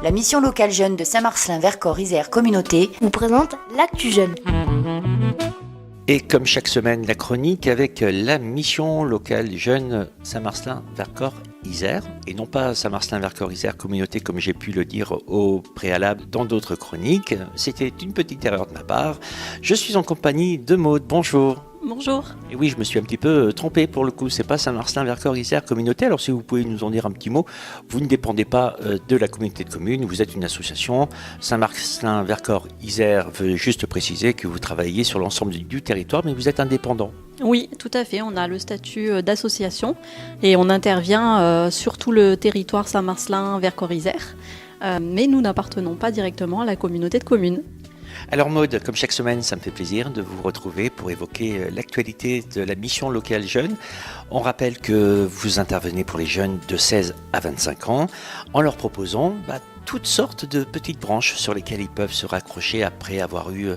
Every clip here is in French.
La mission locale jeune de Saint-Marcelin-Vercors-Isère Communauté vous présente l'Actu Jeune. Et comme chaque semaine, la chronique avec la mission locale jeune Saint-Marcelin-Vercors-Isère, et non pas Saint-Marcelin-Vercors-Isère Communauté comme j'ai pu le dire au préalable dans d'autres chroniques. C'était une petite erreur de ma part. Je suis en compagnie de Maude. Bonjour. Bonjour. Et oui, je me suis un petit peu trompé pour le coup, c'est pas Saint-Marcelin-Vercors-Isère Communauté. Alors si vous pouvez nous en dire un petit mot, vous ne dépendez pas de la communauté de communes, vous êtes une association. Saint-Marcelin-Vercors-Isère veut juste préciser que vous travaillez sur l'ensemble du territoire, mais vous êtes indépendant. Oui, tout à fait, on a le statut d'association et on intervient sur tout le territoire Saint-Marcelin-Vercors-Isère, mais nous n'appartenons pas directement à la communauté de communes. Alors Maude, comme chaque semaine, ça me fait plaisir de vous retrouver pour évoquer l'actualité de la mission locale jeune. On rappelle que vous intervenez pour les jeunes de 16 à 25 ans en leur proposant toutes sortes de petites branches sur lesquelles ils peuvent se raccrocher après avoir eu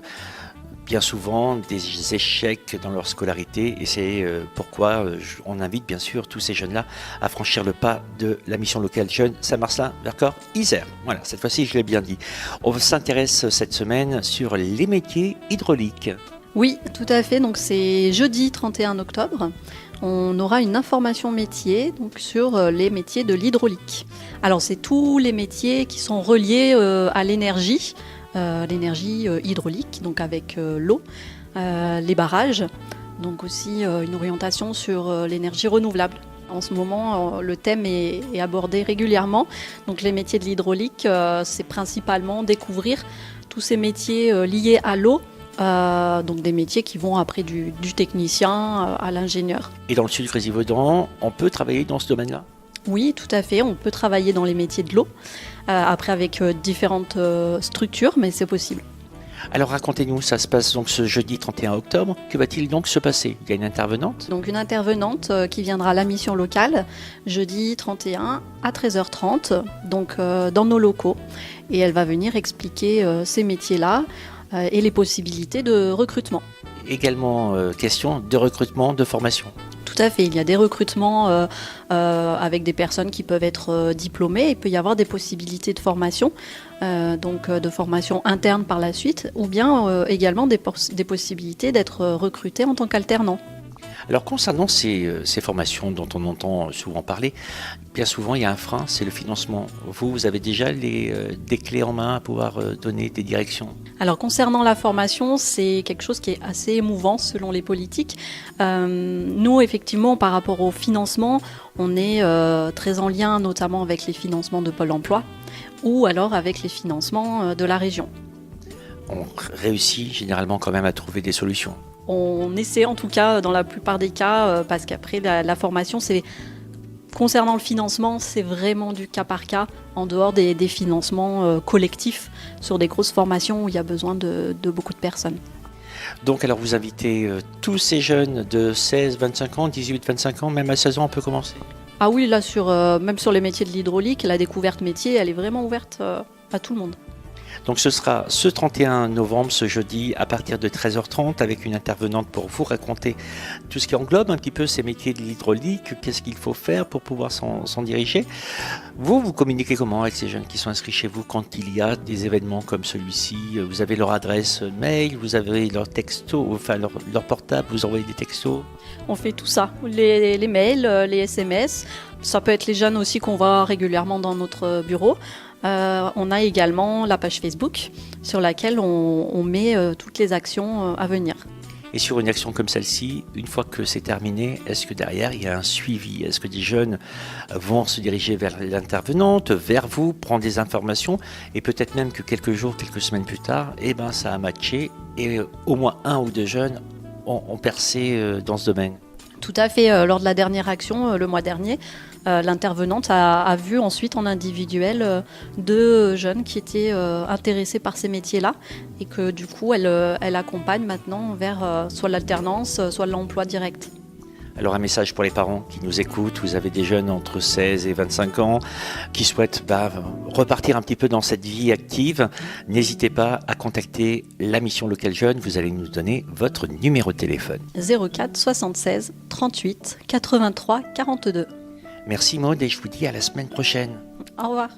bien souvent des échecs dans leur scolarité, et c'est pourquoi on invite bien sûr tous ces jeunes-là à franchir le pas de la mission locale jeune Saint-Marcelin-Vercors-Isère. Voilà, cette fois-ci je l'ai bien dit. On s'intéresse cette semaine sur les métiers hydrauliques. Oui, tout à fait, donc c'est jeudi 31 octobre. On aura une information métier donc, sur les métiers de l'hydraulique. Alors c'est tous les métiers qui sont reliés à l'énergie, l'énergie hydraulique, donc avec l'eau, les barrages, donc aussi une orientation sur l'énergie renouvelable. En ce moment, le thème est abordé régulièrement. Donc les métiers de l'hydraulique, c'est principalement découvrir tous ces métiers liés à l'eau, donc des métiers qui vont après du technicien à l'ingénieur. Et dans le sud Grésivaudan, on peut travailler dans ce domaine-là ? Oui, tout à fait. On peut travailler dans les métiers de l'eau, après avec différentes structures, mais c'est possible. Alors racontez-nous, ça se passe donc ce jeudi 31 octobre. Que va-t-il donc se passer ? Il y a une intervenante ? Donc une intervenante qui viendra à la mission locale, jeudi 31 à 13h30, donc dans nos locaux. Et elle va venir expliquer ces métiers-là et les possibilités de recrutement. Également question de recrutement, de formation. Tout à fait, il y a des recrutements avec des personnes qui peuvent être diplômées. Il peut y avoir des possibilités de formation, donc de formation interne par la suite, ou bien également des possibilités d'être recruté en tant qu'alternant. Alors concernant ces formations dont on entend souvent parler, bien souvent il y a un frein, c'est le financement. Vous avez déjà des clés en main à pouvoir donner des directions ? Alors concernant la formation, c'est quelque chose qui est assez émouvant selon les politiques. Nous effectivement par rapport au financement, on est très en lien notamment avec les financements de Pôle emploi ou alors avec les financements de la région. On réussit généralement quand même à trouver des solutions. On essaie en tout cas dans la plupart des cas, parce qu'après la formation, concernant le financement, c'est vraiment du cas par cas, en dehors des financements collectifs sur des grosses formations où il y a besoin de beaucoup de personnes. Donc alors vous invitez tous ces jeunes de 16, 25 ans, 18, 25 ans, même à 16 ans on peut commencer ? Ah oui, là même sur les métiers de l'hydraulique, la découverte métier, elle est vraiment ouverte à tout le monde. Donc ce sera ce 31 novembre, ce jeudi, à partir de 13h30, avec une intervenante pour vous raconter tout ce qui englobe un petit peu ces métiers de l'hydraulique, qu'est-ce qu'il faut faire pour pouvoir s'en diriger. Vous communiquez comment avec ces jeunes qui sont inscrits chez vous quand il y a des événements comme celui-ci ? Vous avez leur adresse mail, vous avez leur texto, enfin leur portable, vous envoyez des textos ? On fait tout ça, les mails, les SMS. Ça peut être les jeunes aussi qu'on voit régulièrement dans notre bureau. On a également la page Facebook sur laquelle on met toutes les actions à venir. Et sur une action comme celle-ci, une fois que c'est terminé, est-ce que derrière il y a un suivi ? Est-ce que des jeunes vont se diriger vers l'intervenante, vers vous, prendre des informations et peut-être même que quelques jours, quelques semaines plus tard, ça a matché et au moins un ou deux jeunes ont percé dans ce domaine ? Tout à fait. Lors de la dernière action, le mois dernier, l'intervenante a vu ensuite en individuel 2 jeunes qui étaient intéressés par ces métiers-là et que du coup, elle accompagne maintenant vers soit l'alternance, soit l'emploi direct. Alors un message pour les parents qui nous écoutent, vous avez des jeunes entre 16 et 25 ans qui souhaitent repartir un petit peu dans cette vie active. N'hésitez pas à contacter la mission locale jeune, vous allez nous donner votre numéro de téléphone. 04 76 38 83 42. Merci Maude et je vous dis à la semaine prochaine. Au revoir.